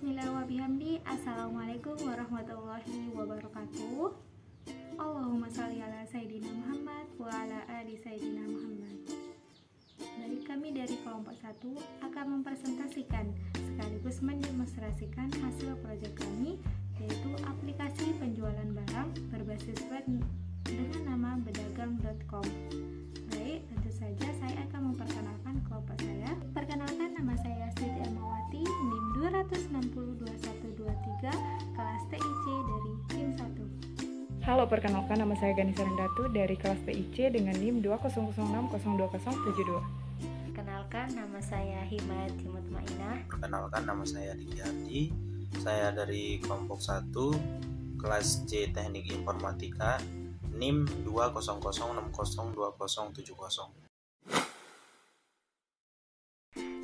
Bismillah wa bihamdi. Assalamualaikum warahmatullahi wabarakatuh. Allahumma shalli ala Sayyidina Muhammad wa ala ali Sayyidina Muhammad. Baik, kami dari kelompok 1 akan mempresentasikan sekaligus mendemonstrasikan hasil proyek kami, yaitu aplikasi penjualan barang berbasis web dengan nama bedagang.com. Baik, tentu saja saya akan memperkenalkan kelompok saya. Perkenalkan, nama saya Siti Amawati, NIM 2602123, kelas TIC dari tim 1. Halo, perkenalkan nama saya Ganisa Rendatu dari kelas TIC dengan NIM 200602072. Perkenalkan, nama saya Himayat Mutmainah. Perkenalkan, nama saya Diki Hadi. Saya dari kelompok 1 kelas C Teknik Informatika, NIM 200602070.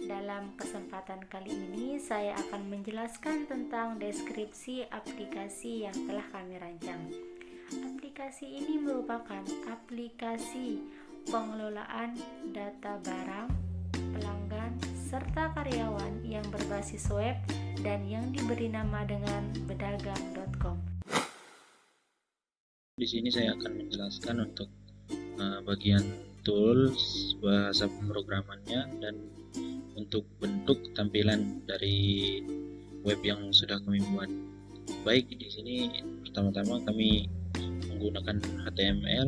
Dalam kesempatan kali ini saya akan menjelaskan tentang deskripsi aplikasi yang telah kami rancang. Aplikasi ini merupakan aplikasi pengelolaan data barang, pelanggan, serta karyawan yang berbasis web dan yang diberi nama dengan bedagang.com. Di sini saya akan menjelaskan untuk bagian tools, bahasa pemrogramannya, dan untuk bentuk tampilan dari web yang sudah kami buat. Baik, di sini pertama-tama kami menggunakan HTML,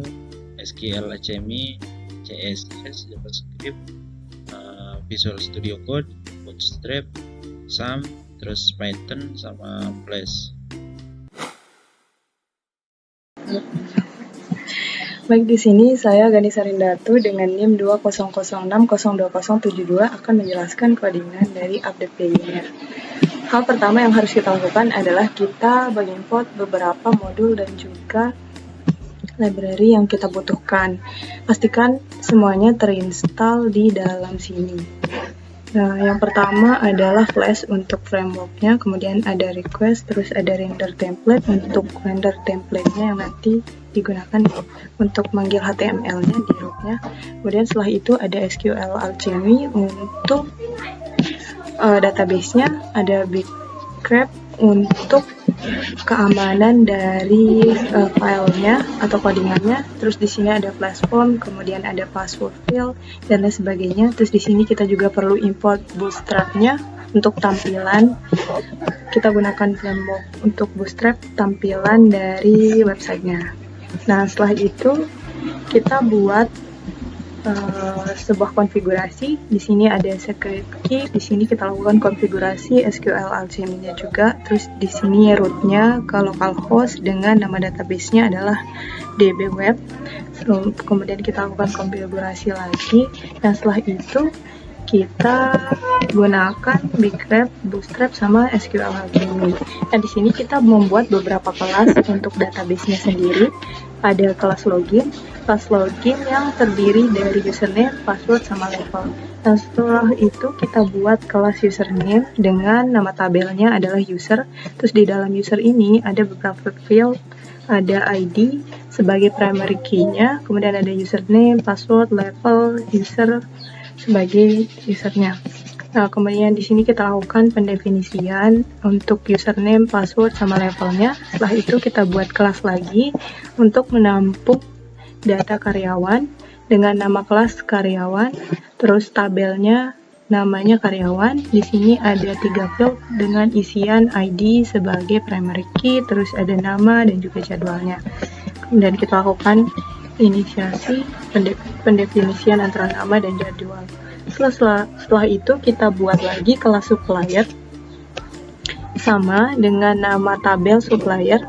SQL, HTML, CSS, JavaScript, Visual Studio Code, Bootstrap, SAM, terus Python sama Flash. Baik, di sini saya Ganisa Rendatu dengan NIM 200602072 akan menjelaskan codingan dari update beginner. Hal pertama yang harus kita lakukan adalah kita mengimport beberapa modul dan juga library yang kita butuhkan. Pastikan semuanya terinstall di dalam sini. Nah, yang pertama adalah Flash untuk frameworknya, kemudian ada request, terus ada render template untuk render template-nya yang nanti digunakan untuk manggil HTML-nya di root-nya. Kemudian setelah itu ada SQL Alchemy untuk database-nya, ada Bigcrab untuk keamanan dari filenya atau codingannya. Terus di sini ada platform, kemudian ada password field dan lain sebagainya. Terus di sini kita juga perlu import Bootstrap-nya untuk tampilan. Kita gunakan framework untuk Bootstrap tampilan dari websitenya. Nah, setelah itu kita buat sebuah konfigurasi. Di sini ada secret key. Di sini kita lakukan konfigurasi SQL Alchemy-nya juga. Terus di sini root-nya ke localhost dengan nama database-nya adalah dbweb. Kemudian kita lakukan konfigurasi lagi. Dan setelah itu kita gunakan Bigcrab, Bootstrap, sama SQL Alchemy. Nah, di sini kita membuat beberapa kelas untuk database-nya sendiri. Ada kelas login yang terdiri dari username, password, sama level. Dan setelah itu kita buat kelas username dengan nama tabelnya adalah user. Terus di dalam user ini ada beberapa field, ada ID sebagai primary key-nya, kemudian ada username, password, level, user sebagai usernya. Nah, kemudian di sini kita lakukan pendefinisian untuk username, password, sama levelnya. Setelah itu kita buat kelas lagi untuk menampung data karyawan dengan nama kelas karyawan, terus tabelnya namanya karyawan. Di sini ada 3 field dengan isian ID sebagai primary key, terus ada nama dan juga jadwalnya. Kemudian kita lakukan inisiasi pendefinisian antara nama dan jadwal. Setelah itu kita buat lagi kelas supplier sama dengan nama tabel supplier.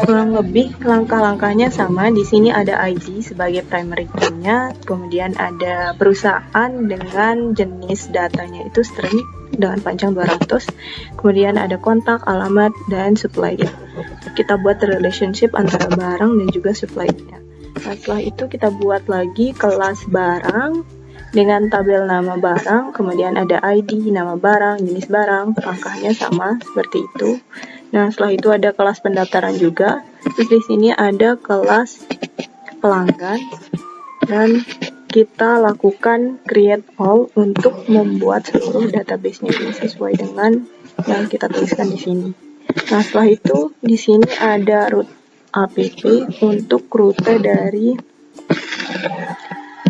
Kurang lebih langkah-langkahnya sama. Di sini ada ID sebagai primary key-nya, kemudian ada perusahaan dengan jenis datanya itu string dengan panjang 200, kemudian ada kontak, alamat, dan supplier. Kita buat relationship antara barang dan juga supplier-nya. Nah, setelah itu kita buat lagi kelas barang dengan tabel nama barang, kemudian ada ID, nama barang, jenis barang, langkahnya sama seperti itu. Nah, setelah itu ada kelas pendaftaran juga. Terus di sini ada kelas pelanggan dan kita lakukan create all untuk membuat seluruh database-nya ini sesuai dengan yang kita tuliskan di sini. Nah, setelah itu di sini ada root app untuk rute dari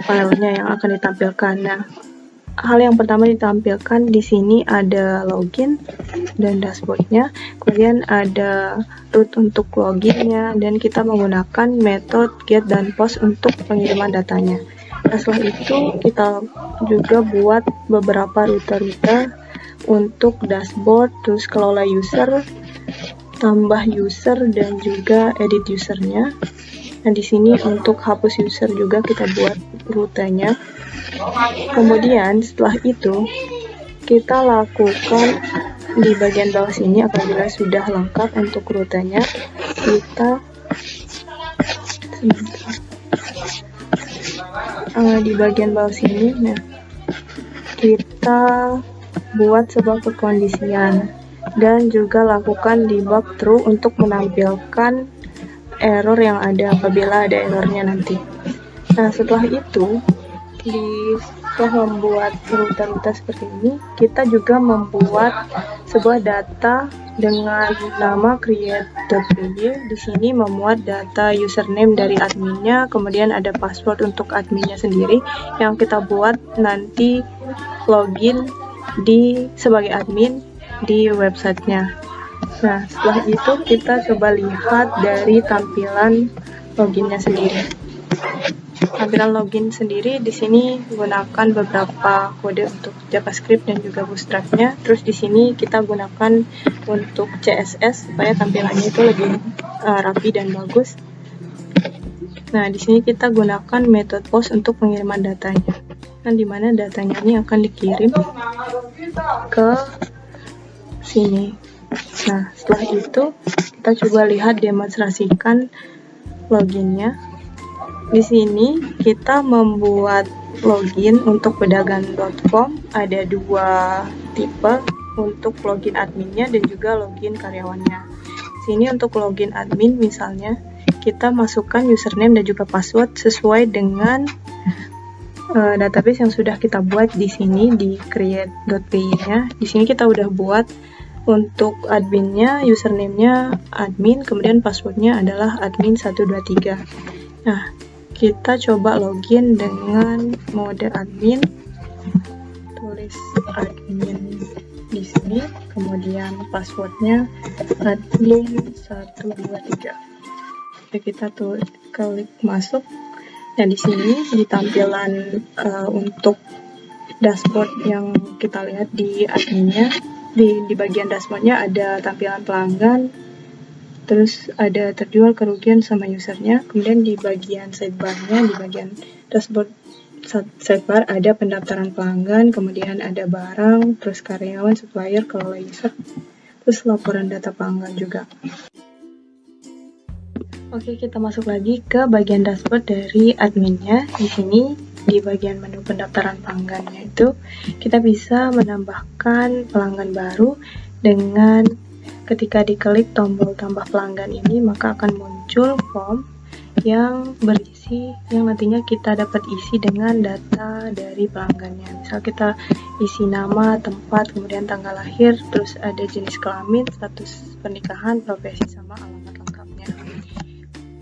filenya yang akan ditampilkan. Nah, hal yang pertama ditampilkan di sini ada login dan dashboardnya, kemudian ada root untuk loginnya, dan kita menggunakan metode get dan post untuk pengiriman datanya. Nah, setelah itu kita juga buat beberapa rute-rute untuk dashboard, terus kelola user, tambah user, dan juga edit usernya. Nah, di sini untuk hapus user juga kita buat rutenya. Kemudian setelah itu kita lakukan di bagian bawah sini, apabila sudah lengkap untuk rutenya, kita di bagian bawah sini, nah kita buat sebuah kekondisian dan juga lakukan debug true untuk menampilkan error yang ada apabila ada errornya nanti. Nah, setelah itu setelah membuat rute-rute seperti ini, kita juga membuat sebuah data dengan nama create.py. Di sini memuat data username dari adminnya, kemudian ada password untuk adminnya sendiri yang kita buat nanti login sebagai admin di websitenya. Nah, setelah itu kita coba lihat dari tampilan loginnya sendiri. Tampilan login sendiri di sini gunakan beberapa kode untuk JavaScript dan juga Bootstrap-nya. Terus di sini kita gunakan untuk CSS supaya tampilannya itu lebih rapi dan bagus. Nah, di sini kita gunakan metode post untuk pengiriman datanya. Nah, di mana datanya ini akan dikirim ke sini. Nah, setelah itu kita coba lihat demonstrasikan loginnya. Di sini kita membuat login untuk pedagang.com, ada dua tipe untuk login adminnya dan juga login karyawannya. Sini untuk login admin misalnya kita masukkan username dan juga password sesuai dengan database yang sudah kita buat di sini di create.py-nya. Di sini kita udah buat untuk adminnya, username-nya admin, kemudian passwordnya adalah admin123. Nah, kita coba login dengan mode admin, tulis admin di sini, kemudian passwordnya admin123. Oke, kita klik masuk. Nah, di sini di tampilan untuk dashboard yang kita lihat di adminnya, di bagian dashboardnya ada tampilan pelanggan, terus ada terjual, kerugian, sama usernya. Kemudian di bagian sidebar-nya, di bagian dashboard sidebar ada pendaftaran pelanggan, kemudian ada barang, terus karyawan, supplier, kelola user, terus laporan data pelanggan juga. Oke, kita masuk lagi ke bagian dashboard dari adminnya. Di sini di bagian menu pendaftaran pelanggannya itu kita bisa menambahkan pelanggan baru dengan ketika diklik tombol tambah pelanggan ini, maka akan muncul form yang berisi, yang nantinya kita dapat isi dengan data dari pelanggannya. Misal kita isi nama, tempat, kemudian tanggal lahir, terus ada jenis kelamin, status pernikahan, profesi, sama alamat lengkapnya.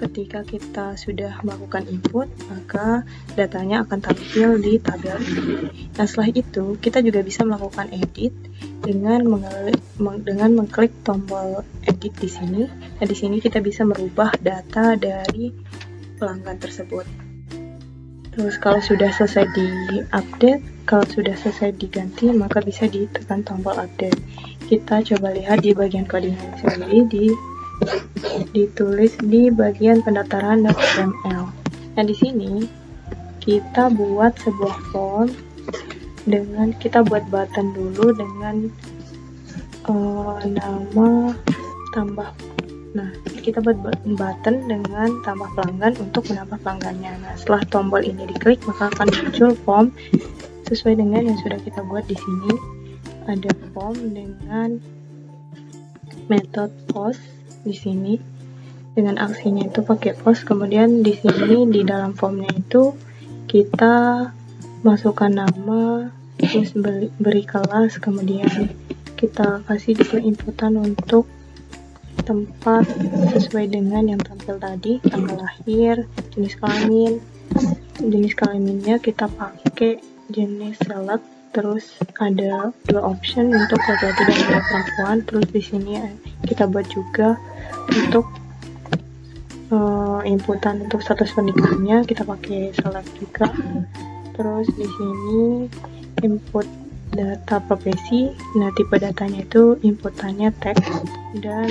Ketika kita sudah melakukan input, maka datanya akan tampil di tabel ini. Nah, setelah itu kita juga bisa melakukan edit dengan mengklik tombol edit di sini. Nah, di sini kita bisa merubah data dari pelanggan tersebut. Terus kalau sudah selesai di-update, kalau sudah selesai diganti, maka bisa ditekan tombol update. Kita coba lihat di bagian coding sendiri, ditulis di bagian pendaftaran HTML. Nah, di sini kita buat sebuah form dengan kita buat button dulu dengan nama tambah. Nah, kita buat button dengan tambah pelanggan untuk menambah pelanggannya. Nah, setelah tombol ini diklik, maka akan muncul form sesuai dengan yang sudah kita buat di sini. Ada form dengan metode post di sini dengan aksinya itu pakai post. Kemudian di sini di dalam formnya itu kita masukkan nama, terus beri kelas, kemudian kita kasih di sini inputan untuk tempat sesuai dengan yang tampil tadi, tanggal lahir, jenis kelaminnya kita pakai jenis select, terus ada 2 option untuk laki-laki dan perempuan. Terus di sini kita buat juga untuk inputan untuk status pernikahannya, kita pakai select juga. Terus di sini input data profesi, nah tipe datanya itu inputannya teks dan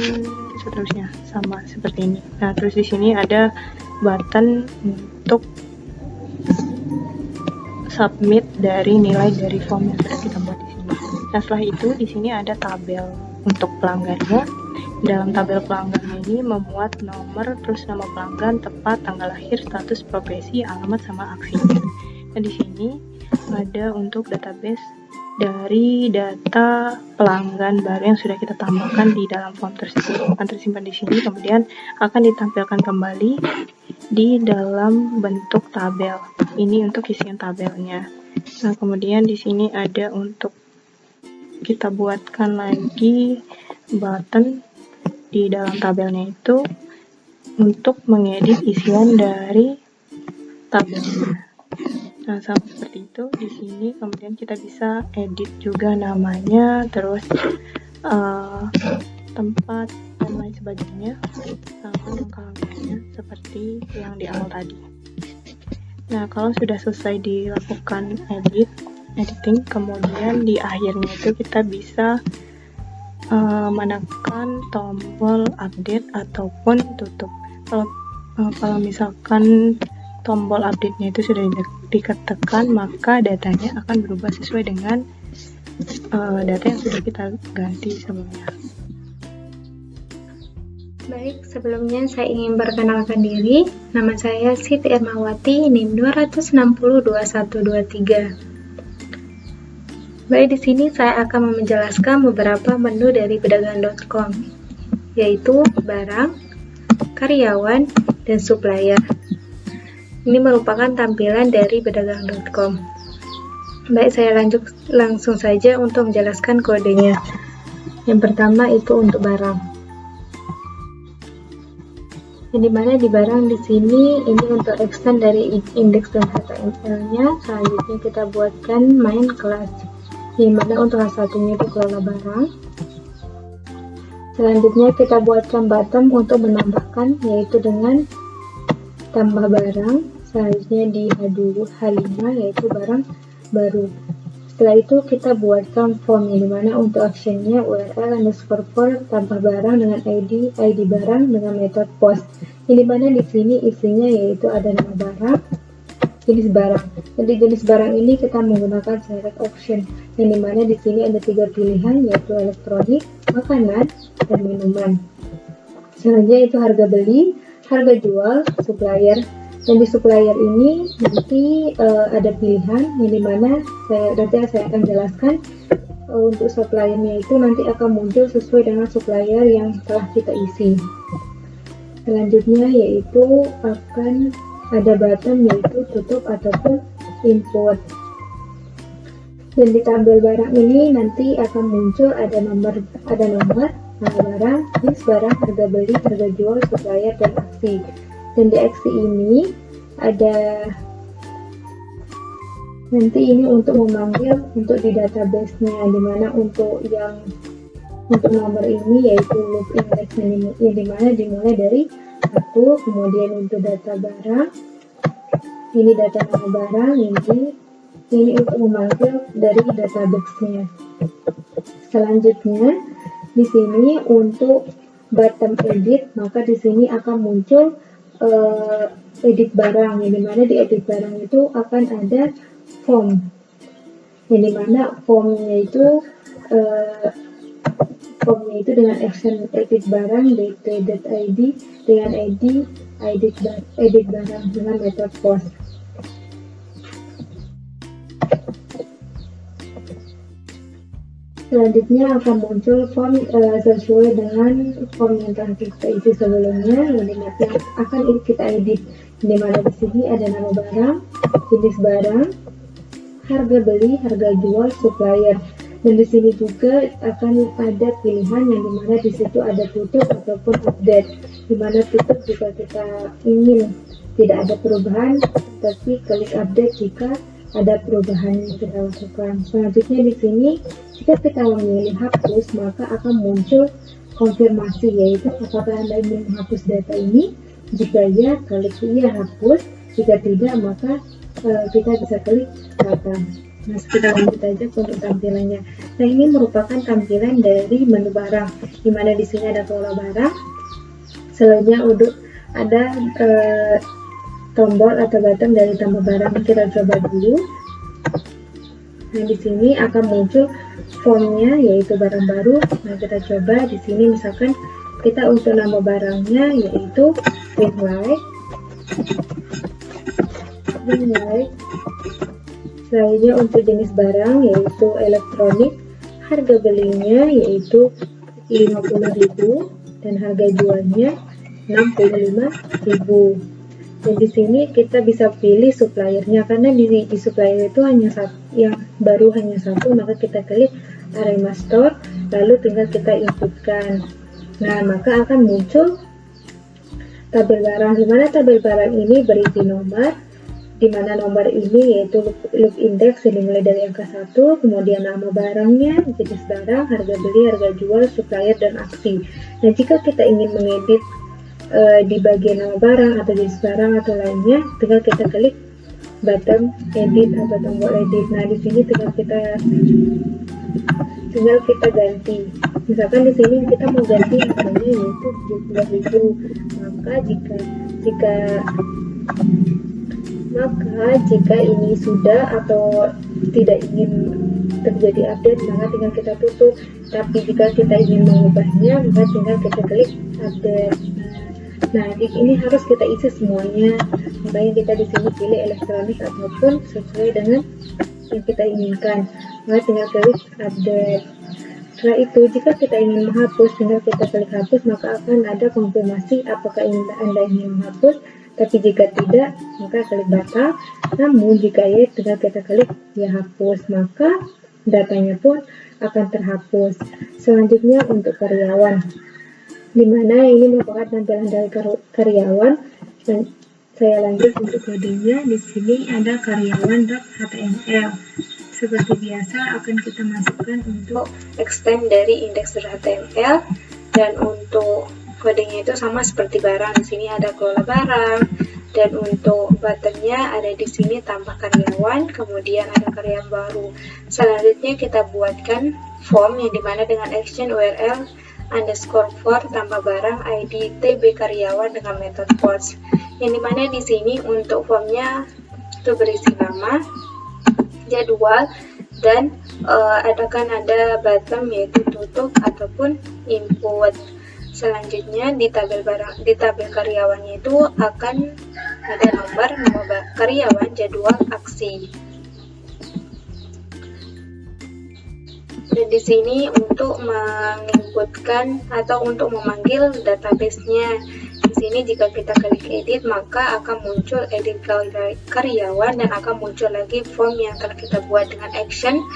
seterusnya sama seperti ini. Nah terus di sini ada button untuk submit dari nilai dari form yang sudah kita buat di sini. Nah setelah itu di sini ada tabel untuk pelanggannya. Dalam tabel pelanggan ini memuat nomor, terus nama pelanggan, tepat, tanggal lahir, status profesi, alamat sama aksinya. Nah di sini ada untuk database dari data pelanggan baru yang sudah kita tambahkan di dalam form tersebut, akan tersimpan di sini, kemudian akan ditampilkan kembali di dalam bentuk tabel. Ini untuk isian tabelnya. Nah, kemudian di sini ada untuk kita buatkan lagi button di dalam tabelnya itu untuk mengedit isian dari tabelnya. Nah, sama seperti itu di sini. Kemudian kita bisa edit juga namanya, terus tempat dan lain sebagainya, langkah-langkahnya seperti yang di awal tadi. Nah, kalau sudah selesai dilakukan editing, kemudian di akhirnya itu kita bisa menekan tombol update ataupun tutup. Kalau misalkan tombol update-nya itu sudah ditekan, maka datanya akan berubah sesuai dengan data yang sudah kita ganti sebelumnya. Baik, sebelumnya saya ingin perkenalkan diri. Nama saya Siti Ermawati, NIM 2602123. Baik, di sini saya akan menjelaskan beberapa menu dari pedagang.com, yaitu barang, karyawan, dan supplier. Ini merupakan tampilan dari pedagang.com. Baik, saya langsung saja untuk menjelaskan kodenya. Yang pertama itu untuk barang. Yang dimana di barang di sini ini untuk extend dari indeks dan HTML-nya. Selanjutnya kita buatkan main kelas, dimana untuk satunya itu kelola barang. Selanjutnya kita buatkan button untuk menambahkan, yaitu dengan tambah barang. Selanjutnya di H5 yaitu barang baru. Setelah itu kita buatkan form, yang dimana untuk actionnya URL_form tambah barang dengan ID barang dengan metode post. Yang dimana di sini isinya yaitu ada nama barang, jenis barang. Jadi jenis barang ini kita menggunakan select option, yang dimana di sini ada 3 pilihan, yaitu elektronik, makanan, dan minuman. Selanjutnya itu harga beli, harga jual, supplier. Dan di supplier ini nanti ada pilihan, yang dimana saya akan jelaskan untuk suppliernya itu nanti akan muncul sesuai dengan supplier yang telah kita isi. Selanjutnya yaitu akan ada button yaitu tutup ataupun input. Dan di tabel barang ini nanti akan muncul ada nomor nama barang, jenis barang, harga beli, harga jual, supplier, dan aksi. Dan di aksi ini ada nanti ini untuk memanggil untuk di database-nya, dimana untuk nomor ini yaitu loop index, yang dimana dimulai dari 1, kemudian untuk data barang, ini data nama barang, ini untuk memanggil dari database-nya. Selanjutnya di sini untuk button edit, maka di sini akan muncul edit barang, yang dimana di edit barang itu akan ada form, yang dimana formnya itu dengan action edit barang dt.id dengan id edit barang dengan metode post. Selanjutnya akan muncul form sesuai dengan form yang telah kita isi sebelumnya, yang akan kita edit. Di mana di sini ada nama barang, jenis barang, harga beli, harga jual, supplier. Dan di sini juga akan ada pilihan yang dimana di situ ada tutup ataupun update. Dimana tutup jika kita ingin tidak ada perubahan, tapi klik update jika ada perubahan yang kita lakukan. Selanjutnya di sini jika kita memilih hapus, maka akan muncul konfirmasi, yaitu apakah Anda ingin menghapus data ini. Jika ya, klik iya hapus. Jika tidak, maka kita bisa klik batal. Nah, kita lanjut aja untuk tampilannya. Nah, ini merupakan tampilan dari menu barang, dimana di sini ada kelola barang. Selanjutnya untuk ada tombol atau button dari tambah barang. Kita coba dulu. Nah, di sini akan muncul formnya, yaitu barang baru. Nah, kita coba di sini misalkan kita untuk nama barangnya yaitu ring light. Selanjutnya untuk jenis barang yaitu elektronik, harga belinya yaitu 50.000 dan harga jualnya 65.000. Dan di sini kita bisa pilih suppliernya, karena di supplier itu hanya satu, yang baru hanya satu, maka kita klik Arema Store, lalu tinggal kita inputkan. Nah, maka akan muncul tabel barang, di mana tabel barang ini berisi nomor, di mana nomor ini yaitu loop index yang dimulai dari angka 1, kemudian nama barangnya, jenis barang, harga beli, harga jual, supplier, dan aksi. Nah, jika kita ingin mengedit di bagian nama barang atau jenis barang atau lainnya, tinggal kita klik button edit atau tombol edit. Nah, di sini tinggal kita ganti. Misalkan di sini kita mau ganti namanya yaitu 70.000. Maka jika ini sudah atau tidak ingin terjadi update, maka tinggal kita tutup. Tapi jika kita ingin mengubahnya, maka tinggal kita klik update. Nah, di sini harus kita isi semuanya. Makanya kita di sini pilih elektronik ataupun sesuai dengan yang kita inginkan. Maka tinggal klik update. Setelah itu, jika kita ingin menghapus, tinggal kita klik hapus, maka akan ada konfirmasi apakah Anda ingin menghapus. Tapi jika tidak, maka klik batal. Namun jika ya, tinggal kita klik ya hapus, maka datanya pun akan terhapus. Selanjutnya untuk karyawan, dimana ini merupakan tampilan dari karyawan. Dan saya lanjut untuk kodenya. Di sini ada karyawan.html. Seperti biasa akan kita masukkan untuk extend dari index.html, dan untuk kodenya itu sama seperti barang. Di sini ada kelola barang, dan untuk buttonnya ada di sini tambah karyawan, kemudian ada karyawan baru. Selanjutnya kita buatkan form yang dimana dengan action URL _for tambah barang ID TB karyawan dengan metode post. Yang dimana di sini untuk formnya itu berisi nama, jadwal, dan ada button yaitu tutup ataupun input. Selanjutnya di tabel karyawannya itu akan ada nomor, nama karyawan, jadwal, aksi. Dan di sini untuk menginputkan atau untuk memanggil database-nya. Di sini jika kita klik edit, maka akan muncul edit karyawan dan akan muncul lagi form yang telah kita buat dengan action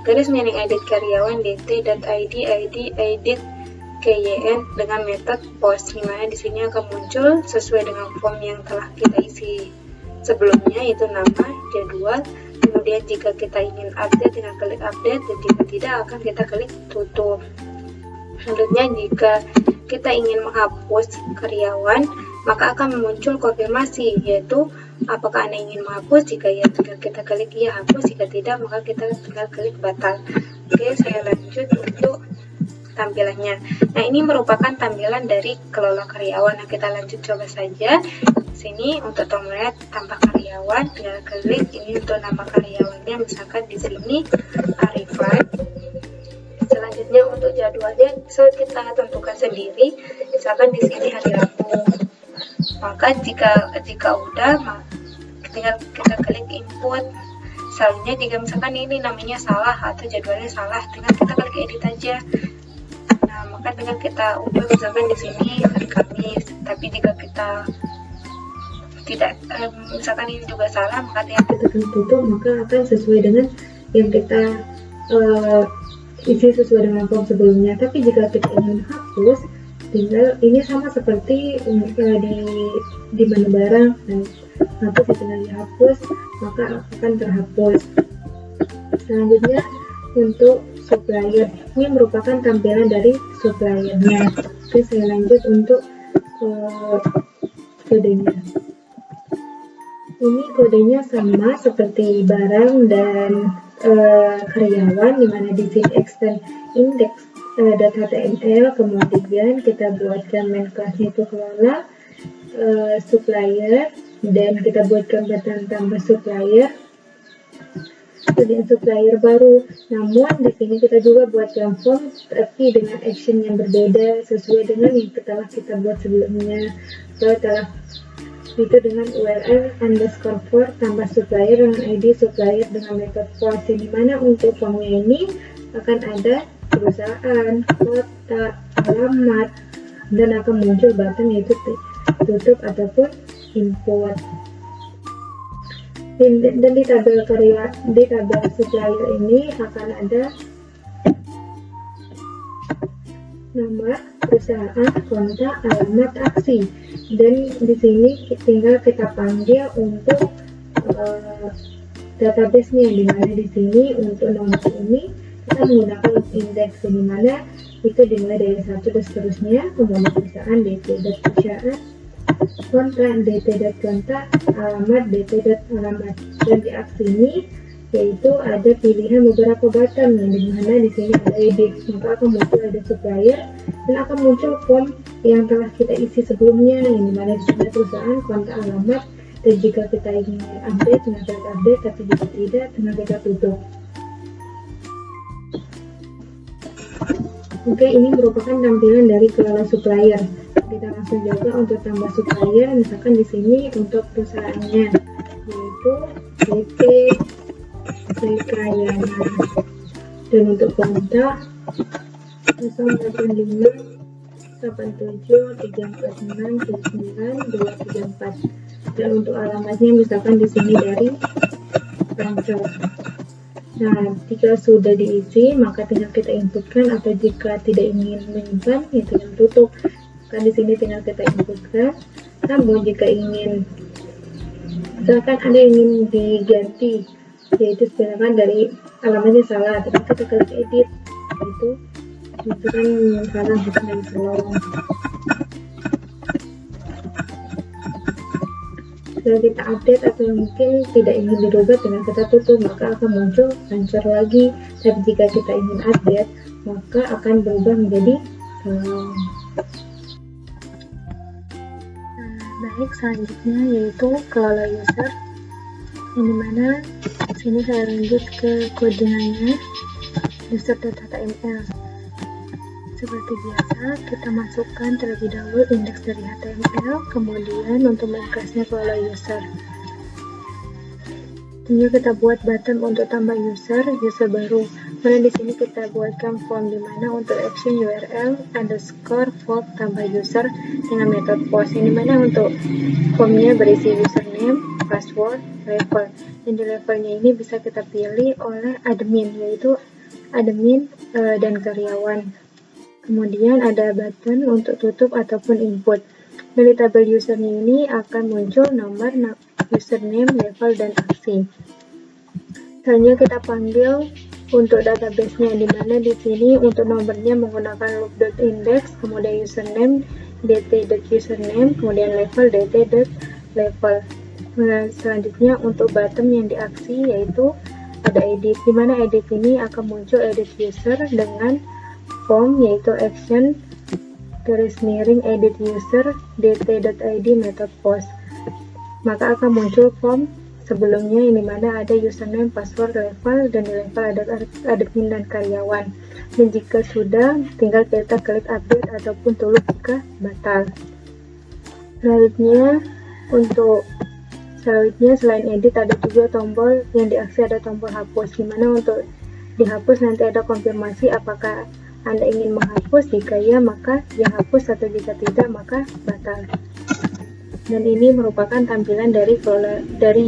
garis miring edit karyawan dt.id edit kyn dengan metode post, dimana di sini akan muncul sesuai dengan form yang telah kita isi sebelumnya, yaitu nama, jadwal. Kemudian jika kita ingin update, tinggal klik update, dan jika tidak akan kita klik tutup. Selanjutnya jika kita ingin menghapus karyawan, maka akan muncul konfirmasi, yaitu apakah Anda ingin menghapus. Jika ya, tinggal kita klik ya hapus. Jika tidak, maka kita tinggal klik batal. Oke, saya lanjut untuk tampilannya. Nah, ini merupakan tampilan dari kelola karyawan. Nah, kita lanjut coba saja. Di sini untuk tombolnya tambah karyawan, tinggal klik. Ini untuk nama karyawannya, misalkan di sini Arifan. Selanjutnya untuk jadwalnya kita tentukan sendiri, misalkan di sini hari Rabu. Maka jika udah, tinggal kita klik input. Selanjutnya jika misalkan ini namanya salah atau jadwalnya salah, tinggal kita klik edit aja. Nah, maka tinggal kita ubah, misalkan di sini hari Kamis. Tapi jika kita tidak, misalkan ini juga salah, maka tinggal kita klik tutup, maka akan sesuai dengan yang kita isi sesuai dengan form sebelumnya. Tapi jika kita ingin hapus, tinggal ini sama seperti di menu barang, hapus tinggal dihapus, maka akan terhapus. Selanjutnya untuk supplier, ini merupakan tampilan dari suppliernya. Oke, saya lanjut untuk kodenya. Ini kodenya sama seperti barang dan karyawan, dimana di sini extend index data.html, kemudian kita buatkan main class itu kelola supplier, dan kita buatkan button tambah supplier, kemudian supplier baru. Namun di sini kita juga buatkan form tapi dengan action yang berbeda sesuai dengan yang telah kita buat sebelumnya. Setelah itu dengan URL _for tambah supplier dengan ID supplier dengan metode post, di mana untuk formnya ini akan ada perusahaan, kota, alamat, dan akan muncul button yaitu tutup ataupun import. Dan di tabel supplier ini akan ada nama perusahaan, kontak, alamat, aksi, dan di sini tinggal kita panggil untuk database-nya, di mana di sini untuk nomor ini kita menggunakan index, di mana itu dimulai dari 1 dan seterusnya, kemudian perusahaan dt.perusahaan, kontak dt.kontak, alamat dt.alamat, dan di aksi ini yaitu ada pilihan beberapa button, yang dimana di sini ada edit, maka akan muncul ada supplier dan akan muncul form yang telah kita isi sebelumnya, yang dimana di sini perusahaan, kontak, alamat, dan jika kita ingin update tinggal kita update, tapi jika tidak tinggal kita tutup. Oke, ini merupakan tampilan dari kelola supplier. Kita langsung coba untuk tambah supplier, misalkan di sini untuk perusahaannya yaitu PT Krayana, dan untuk kontak 085 87 349 234, dan untuk alamatnya misalkan di sini dari Tangsel. Nah, jika sudah diisi maka tinggal kita inputkan, atau jika tidak ingin menyimpan ya tinggal tutup. Kan di sini tinggal kita inputkan. Namun jika ingin, misalkan ada yang ingin diganti, yaitu misalkan dari alamatnya salah, tapi kita klik edit, itu kan salah, bukan dari Selorong. Jika kita update atau mungkin tidak ingin dirubah, dengan kita tutup, maka akan muncul lancar lagi. Tapi jika kita ingin update, maka akan berubah menjadi baik, selanjutnya yaitu kelola user, yang dimana sini saya lanjut ke kodenya user.html. Seperti biasa, kita masukkan terlebih dahulu indeks dari HTML, kemudian untuk main class-nya kelola user. Tinggal kita buat button untuk tambah user baru. Kemudian di sini kita buatkan form, di mana untuk action URL _form tambah user dengan metode post, yang dimana untuk formnya berisi username, password, level. Dan di levelnya ini bisa kita pilih oleh admin, yaitu admin dan karyawan. Kemudian ada button untuk tutup ataupun input. Dari tabel usernya ini akan muncul nomor, username, level, dan aksi. Selanjutnya kita panggil untuk database-nya, di mana di sini untuk nomornya menggunakan loop.index, kemudian username dt.username, kemudian level dt.level. Selanjutnya untuk button yang diaksi yaitu ada edit, di mana edit ini akan muncul edit user dengan form yaitu action _edit user dt.id method post, maka akan muncul form sebelumnya, yang dimana ada username, password, level, dan di level ada admin dan karyawan. Dan jika sudah, tinggal kita klik update ataupun tutup jika batal. Selanjutnya selain edit ada juga tombol yang diaksi, ada tombol hapus, dimana untuk dihapus nanti ada konfirmasi apakah Anda ingin menghapus. Jika ya maka ya hapus, atau jika tidak maka batal. Dan ini merupakan tampilan dari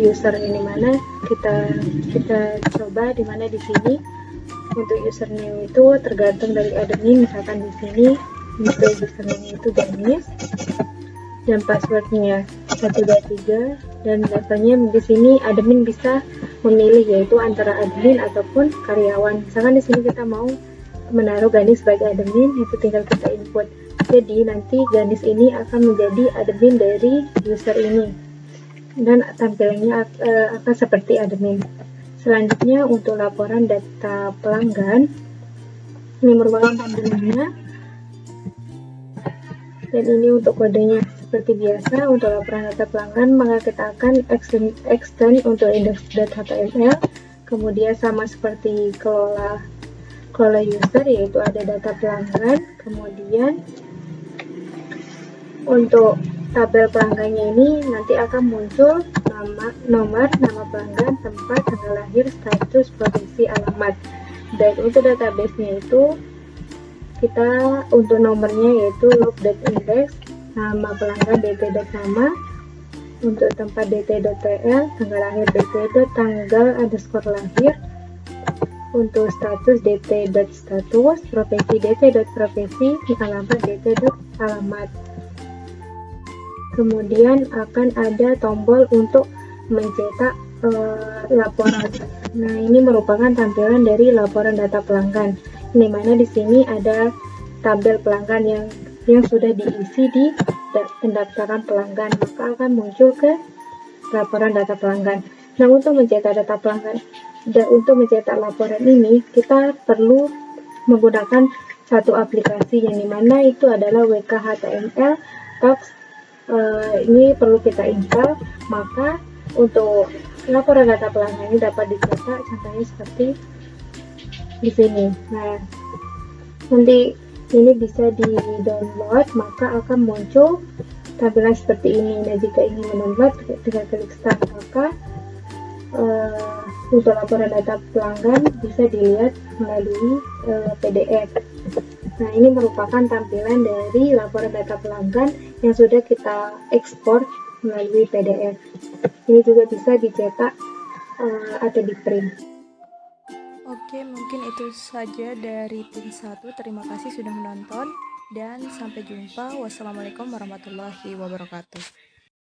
user, ini mana kita coba, di mana di sini untuk username itu tergantung dari admin. Misalkan di sini untuk username itu Ganis dan passwordnya 123, dan levelnya di sini admin bisa memilih yaitu antara admin ataupun karyawan. Misalkan di sini kita mau menaruh Ganis sebagai admin, itu tinggal kita input. Jadi nanti Ganis ini akan menjadi admin dari user ini dan tampilannya akan seperti admin. Selanjutnya untuk laporan data pelanggan, ini merupakan tampilannya, dan ini untuk kodenya. Seperti biasa untuk laporan data pelanggan, maka kita akan extend untuk index.html, kemudian sama seperti kelola user, yaitu ada data pelanggan. Kemudian untuk tabel pelanggannya ini nanti akan muncul nomor, nama pelanggan, tempat, tanggal lahir, status, profesi, alamat. Dan untuk database-nya itu kita untuk nomornya yaitu log.index, nama pelanggan dt.nama, untuk tempat dt.tl, tanggal lahir dt.tanggal_lahir, untuk status dt.status, profesi dt.profesi, alamat dt.alamat. Kemudian akan ada tombol untuk mencetak laporan. Nah, ini merupakan tampilan dari laporan data pelanggan, di mana di sini ada tabel pelanggan yang sudah diisi di pendaftaran pelanggan, maka akan muncul ke laporan data pelanggan. Nah, untuk mencetak data pelanggan dan untuk mencetak laporan ini kita perlu menggunakan satu aplikasi, yang dimana itu adalah WKHTML Talks. Ini perlu kita install. Maka untuk laporan data pelanggan ini dapat dicetak contohnya seperti di sini. Nah, nanti ini bisa di download, maka akan muncul tampilan seperti ini. Nah, jika ingin mendownload, tinggal klik start, maka untuk laporan data pelanggan bisa dilihat melalui PDF. Nah, ini merupakan tampilan dari laporan data pelanggan yang sudah kita ekspor melalui PDF. Ini juga bisa dicetak atau di print. Oke, mungkin itu saja dari tim 1. Terima kasih sudah menonton dan sampai jumpa. Wassalamualaikum warahmatullahi wabarakatuh.